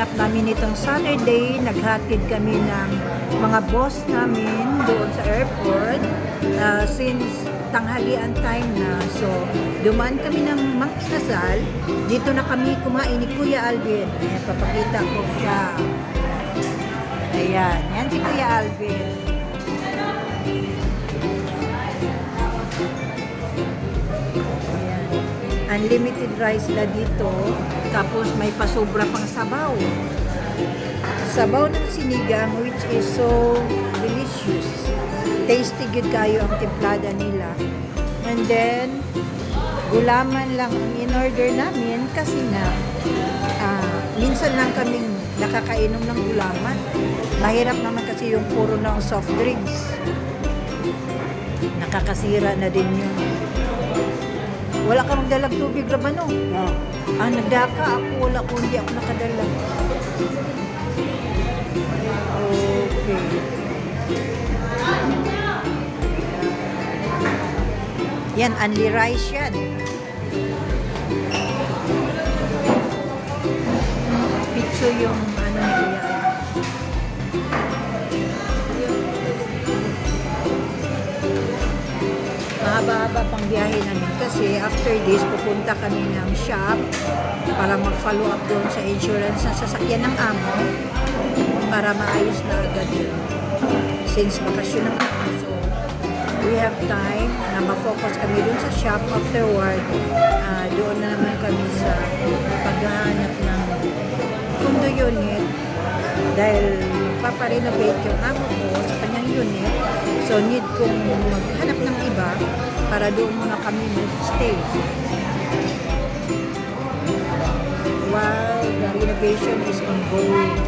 Paghanap namin itong Saturday, naghatid kami ng mga boss namin doon sa airport since tanghalian time na. So, dumaan kami ng Magkasal. Dito na kami kumain ni Kuya Alvin. Ayan, papakita ko siya. Ayan, yan si Kuya Alvin. Ayan. Unlimited rice na dito. Tapos may pasobra pang sabaw. Sabaw ng sinigang which is so delicious. Tasty good kayo ang templada nila. And then, gulaman lang ang in-order namin kasi na minsan lang kaming nakakainom ng gulaman. Mahirap naman kasi yung puro ng soft drinks. Nakakasira na din yun. Wala ka magdalag tubig, Rabano? No. Nagdaka ako. Wala ko, hindi ako nakadala. Okay. Yan, only rice yan. Picture yung ano nila. Mahaba-haba pang biyahe namin kasi after this pupunta kami ng shop para mag-follow up doon sa insurance ng sasakyan ng amo para maayos na agad yun. Since bakasyon naman kami, so we have time na ma-focus kami doon sa shop. Afterward, doon na naman kami sa paghahanap ng condo unit dahil paparenovate yung amo ko sa kanyang unit. So, need kong maghanap ng iba para doon muna kami mag-stay. While the renovation is ongoing.